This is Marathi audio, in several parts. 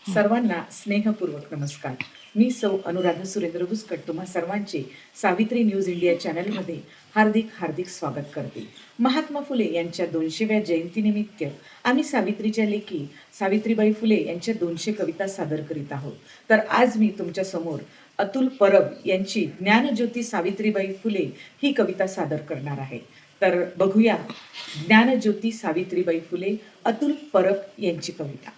सर्वांना स्नेहपूर्वक नमस्कार. मी सौ अनुराधा सुरेंद्र बुसकट तुम्हा सर्वांचे सावित्री न्यूज इंडिया चॅनलमध्ये हार्दिक हार्दिक स्वागत करते. महात्मा फुले यांच्या 200व्या जयंतीनिमित्त आम्ही सावित्रीच्या लेकी सावित्रीबाई फुले यांच्या 200 कविता सादर करीत आहोत. तर आज मी तुमच्या समोर अतुल परब यांची ज्ञानज्योती सावित्रीबाई फुले ही कविता सादर करणार आहे. तर बघूया ज्ञानज्योती सावित्रीबाई फुले अतुल परब यांची कविता.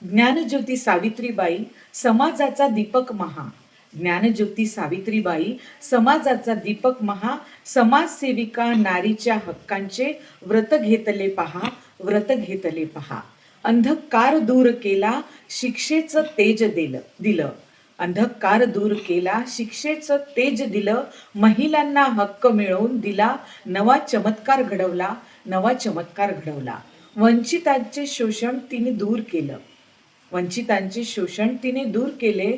ज्ञानज्योती सावित्रीबाई समाजाचा दीपक महा. ज्ञानज्योती सावित्रीबाई समाजाचा दीपक महा. समाजसेविका नारीच्या हक्कांचे व्रत घेतले पहा, व्रत घेतले पहा. अंधकार दूर केला शिक्षेचं तेज दिलं. अंधकार दूर केला शिक्षेचं तेज दिलं. महिलांना हक्क मिळवून दिला. नवा चमत्कार घडवला, नवा चमत्कार घडवला. वंचितांचे शोषण तिने दूर केलं. वंचितांचे शोषण तिने दूर केले.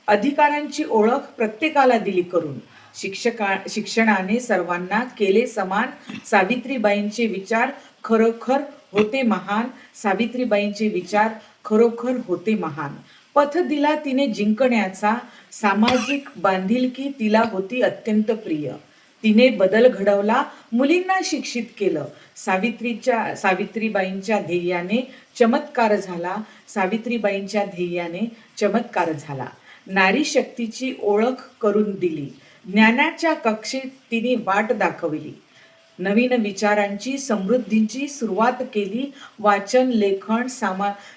अधिकारांची ओळख प्रत्येकाला दिली करून. शिक्षणाने सर्वांना केले समान. सावित्रीबाईंचे विचार खरोखर होते महान. सावित्रीबाईंचे विचार खरोखर होते महान. पथ दिला तिने जिंकण्याचा. सामाजिक बांधिलकी तिला होती अत्यंत प्रिय. तिने बदल घडवला, मुलींना शिक्षित केलं. सावित्रीबाईंच्या ध्येयाने चमत्कार झाला. सावित्रीबाईंच्या ध्येयाने चमत्कार झाला. नारी शक्तीची ओळख करून दिली. ज्ञानाच्या कक्षेत तिने वाट दाखवली. नवीन विचारांची समृद्धीची सुरुवात केली. वाचन लेखन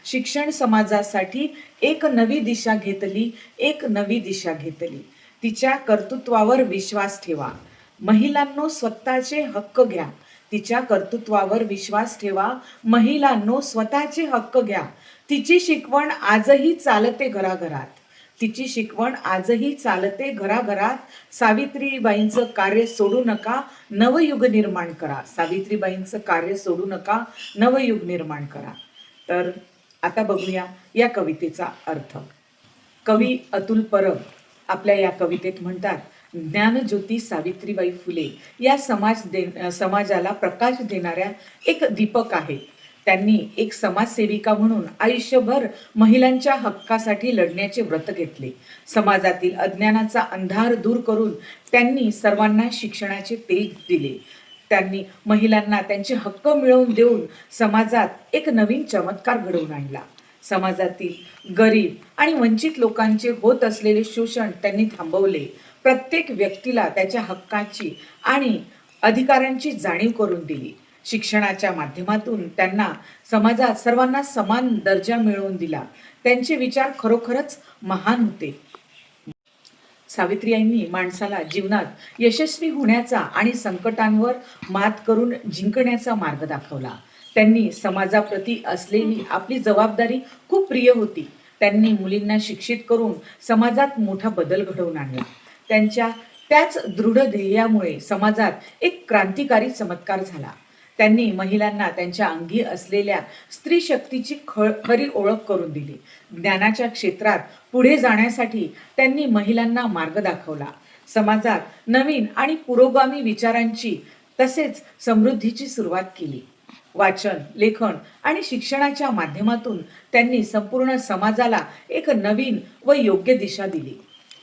शिक्षण समाजासाठी एक नवी दिशा घेतली, एक नवी दिशा घेतली. तिच्या कर्तृत्वावर विश्वास ठेवा. महिलांनो स्वतःचे हक्क घ्या. तिच्या कर्तृत्वावर विश्वास ठेवा. महिलांनो स्वतःचे हक्क घ्या. तिची शिकवण आजही चालते घराघरात. तिची शिकवण आजही चालते घराघरात. सावित्रीबाईंचं कार्य सोडू नका, नवयुग निर्माण करा. सावित्रीबाईंचं कार्य सोडू नका, नवयुग निर्माण करा. तर आता बघूया या कवितेचा अर्थ. कवी अतुल परब आपल्या या कवितेत म्हणतात, ज्ञानज्योती सावित्रीबाई फुले या समाजाला प्रकाश देणाऱ्या एक दीपक आहे. त्यांनी एक समाजसेविका म्हणून आयुष्यभर महिलांच्या हक्कासाठी लढण्याचे व्रत घेतले. समाजातील अज्ञानाचा अंधार दूर करून त्यांनी सर्वांना शिक्षणाचे तेज दिले. त्यांनी महिलांना त्यांचे हक्क मिळवून देऊन समाजात एक नवीन चमत्कार घडवून आणला. समाजातील गरीब आणि वंचित लोकांचे होत असलेले शोषण त्यांनी थांबवले. प्रत्येक व्यक्तीला त्याच्या हक्काची आणि अधिकारांची जाणीव करून दिली. शिक्षणाच्या माध्यमातून त्यांना समाजात सर्वांना समान दर्जा मिळवून दिला. त्यांचे विचार खरोखरच महान होते. सावित्रीबाईंनी माणसाला जीवनात यशस्वी होण्याचा आणि संकटांवर मात करून जिंकण्याचा मार्ग दाखवला. त्यांनी समाजाप्रती असलेली आपली जबाबदारी खूप प्रिय होती. त्यांनी मुलींना शिक्षित करून समाजात मोठा बदल घडवून आणला. त्यांच्या त्याच दृढ ध्येयामुळे समाजात एक क्रांतिकारी चमत्कार झाला. त्यांनी महिलांना त्यांच्या अंगी असलेल्या स्त्री शक्तीची खरी ओळख करून दिली. ज्ञानाच्या क्षेत्रात पुढे जाण्यासाठी त्यांनी महिलांना मार्ग दाखवला. समाजात नवीन आणि पुरोगामी विचारांची तसेच समृद्धीची सुरुवात केली. वाचन लेखन आणि शिक्षणाच्या माध्यमातून त्यांनी संपूर्ण समाजाला एक नवीन व योग्य दिशा दिली.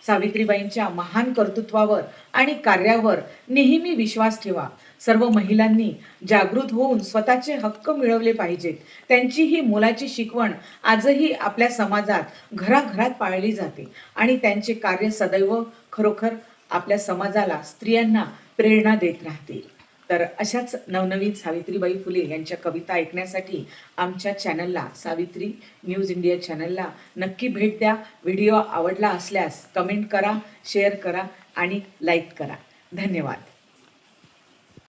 सावित्रीबाईंच्या महान कर्तृत्वावर आणि कार्यावर नेहमी विश्वास ठेवा. सर्व महिलांनी जागृत होऊन स्वतःचे हक्क मिळवले पाहिजेत. त्यांची ही मोलाची शिकवण आजही आपल्या समाजात घराघरात पाळली जाते आणि त्यांचे कार्य सदैव खरोखर आपल्या समाजाला स्त्रियांना प्रेरणा देत राहते. तर अशाच नवनवीन सावित्रीबाई फुले यांच्या कविता ऐकण्यासाठी आमच्या चॅनलला सावित्री न्यूज इंडिया चॅनलला नक्की भेट द्या. व्हिडिओ आवडला असल्यास कमेंट करा, शेअर करा आणि लाईक करा. धन्यवाद.